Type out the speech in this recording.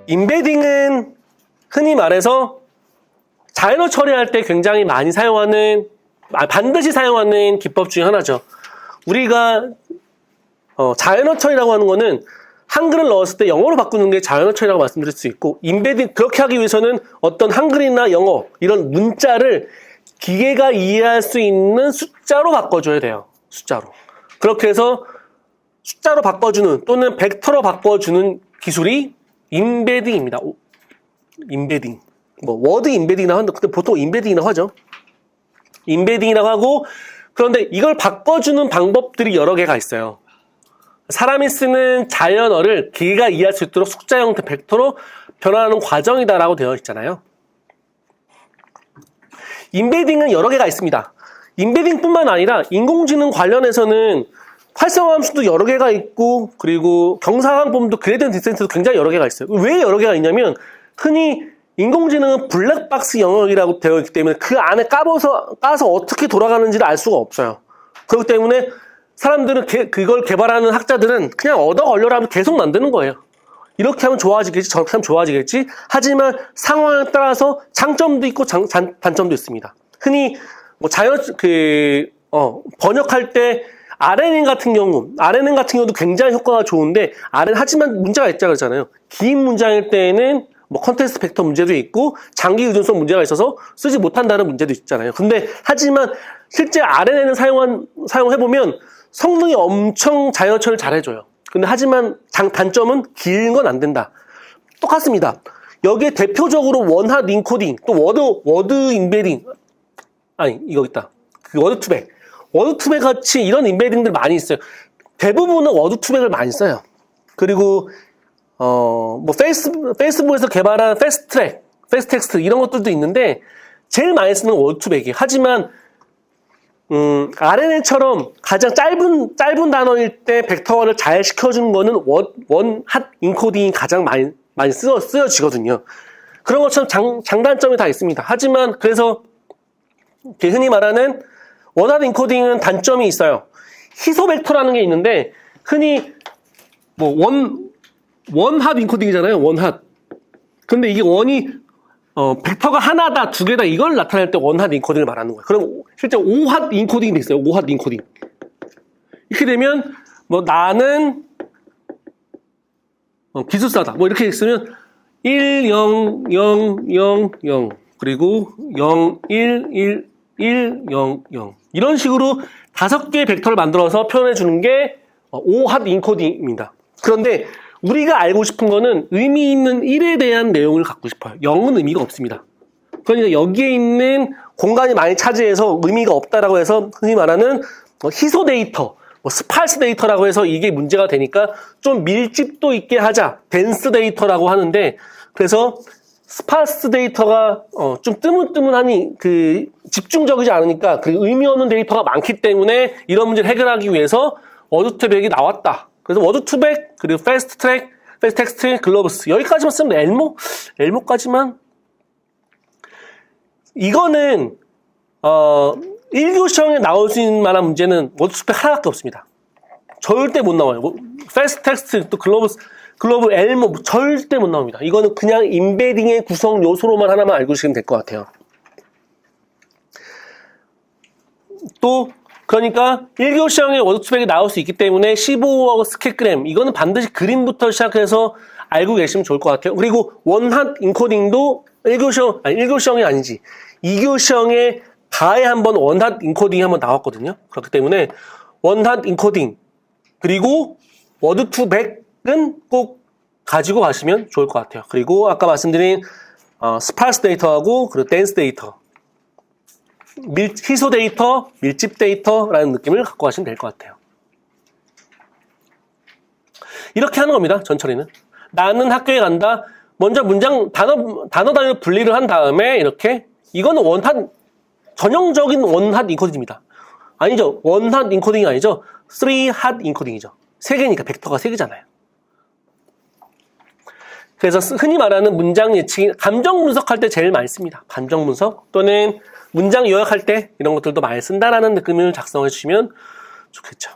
임베딩은 흔히 말해서 자연어 처리할 때 굉장히 많이 사용하는, 반드시 사용하는 기법 중에 하나죠. 우리가 자연어 처리라고 하는 거는 한글을 넣었을 때 영어로 바꾸는 게 자연어 처리라고 말씀드릴 수 있고, 임베딩, 그렇게 하기 위해서는 어떤 한글이나 영어 이런 문자를 기계가 이해할 수 있는 숫자로 바꿔줘야 돼요. 숫자로. 그렇게 해서 숫자로 바꿔주는 또는 벡터로 바꿔주는 기술이 임베딩입니다. 임베딩. 뭐 워드 임베딩이라고 하는데 근데 보통 임베딩이라고 하죠. 임베딩이라고 하고, 그런데 이걸 바꿔주는 방법들이 여러 개가 있어요. 사람이 쓰는 자연어를 기계가 이해할 수 있도록 숫자 형태 벡터로 변화하는 과정이다라고 되어 있잖아요. 임베딩은 여러 개가 있습니다. 임베딩뿐만 아니라 인공지능 관련해서는 활성화 함수도 여러 개가 있고, 그리고 경사항법도 그레디언트 디센트도 굉장히 여러 개가 있어요. 왜 여러 개가 있냐면, 흔히 인공지능은 블랙박스 영역이라고 되어 있기 때문에 그 안에 까서 어떻게 돌아가는지를 알 수가 없어요. 그렇기 때문에 사람들은 그걸 개발하는 학자들은 그냥 얻어 걸려라 하면 계속 만드는 거예요. 이렇게 하면 좋아지겠지, 저렇게 하면 좋아지겠지. 하지만 상황에 따라서 장점도 있고 단점도 있습니다. 흔히 뭐 번역할 때 RNN 같은 경우도 굉장히 효과가 좋은데, 하지만 문제가 있자 그러잖아요. 긴 문장일 때에는 뭐 컨텍스트 벡터 문제도 있고 장기 의존성 문제가 있어서 쓰지 못한다는 문제도 있잖아요. 근데 하지만 실제 RNN을 사용해보면 성능이 엄청 자연어 처리를 잘해줘요. 근데 하지만 단점은 긴 건 안 된다. 똑같습니다. 여기에 대표적으로 원핫 인코딩, 또 워드 임베딩, 이거 있다. 그 워드 투백. 워드 투백 같이 이런 임베딩들 많이 있어요. 대부분은 워드 투백을 많이 써요. 그리고 뭐 페이스북에서 개발한 패스트 텍스트 이런 것들도 있는데 제일 많이 쓰는 워드 투백이에요. 하지만 RNN처럼 가장 짧은 단어일 때 벡터화를 잘 시켜주는 거는 원핫 인코딩이 가장 많이 쓰여지거든요. 그런 것처럼 장단점이 다 있습니다. 하지만 그래서 흔히 말하는 원핫 인코딩은 단점이 있어요. 희소 벡터라는 게 있는데, 흔히 뭐 원핫 인코딩이잖아요. 원핫. 근데 이게 벡터가 하나다, 두 개다, 이걸 나타낼 때 원핫 인코딩을 말하는 거예요. 그럼 실제 5핫 인코딩도 있어요. 5핫 인코딩. 이렇게 되면 뭐 나는 기술사다. 뭐 이렇게 있으면 1, 0, 0, 0, 0 그리고 0, 1, 1, 1, 0, 0 이런 식으로 5개의 벡터를 만들어서 표현해 주는 게 5핫 인코딩입니다. 그런데 우리가 알고 싶은 거는 의미 있는 1에 대한 내용을 갖고 싶어요. 0은 의미가 없습니다. 그러니까 여기에 있는 공간이 많이 차지해서 의미가 없다라고 해서 흔히 말하는 희소 데이터, 스팔스 데이터라고 해서 이게 문제가 되니까 좀 밀집도 있게 하자, 덴스 데이터라고 하는데, 그래서 스팔스 데이터가 좀 뜨문뜨문하니 집중적이지 않으니까 그 의미 없는 데이터가 많기 때문에 이런 문제를 해결하기 위해서 워드 투백이 나왔다. 그래서 워드 투백, 그리고 패스트 텍스트, 글로브스 여기까지만 쓰면 엘모까지만. 이거는 1교시 시험에 나올 수 있는 만한 문제는 워드 투백 하나밖에 없습니다. 절대 못 나와요. 패스트 텍스트, 또 글로브 엘모 절대 못 나옵니다. 이거는 그냥 임베딩의 구성 요소로만 하나만 알고 계시면 될 것 같아요. 또 그러니까 1교시 시험에 워드 투백이 나올 수 있기 때문에 15하고 스캣그램 이거는 반드시 그림부터 시작해서 알고 계시면 좋을 것 같아요. 그리고 원핫 인코딩도 1교시 시험이 아니지 2교시 시험에 가에 한번 원핫 인코딩이 한번 나왔거든요. 그렇기 때문에 원핫 인코딩 그리고 워드 투백은 꼭 가지고 가시면 좋을 것 같아요. 그리고 아까 말씀드린 스파스 데이터하고 그리고 덴스 데이터, 희소 데이터, 밀집 데이터라는 느낌을 갖고 가시면 될 것 같아요. 이렇게 하는 겁니다. 전처리는. 나는 학교에 간다. 먼저 문장 단어 단위로 분리를 한 다음에 이렇게 이거는 전형적인 원핫 인코딩입니다. 아니죠. 원핫 인코딩이 아니죠. 3핫 인코딩이죠. 3개니까 벡터가 3개잖아요. 그래서 흔히 말하는 문장 예측이 감정 분석할 때 제일 많이 씁니다. 감정 분석 또는 문장 요약할 때 이런 것들도 많이 쓴다라는 느낌을 작성해 주시면 좋겠죠.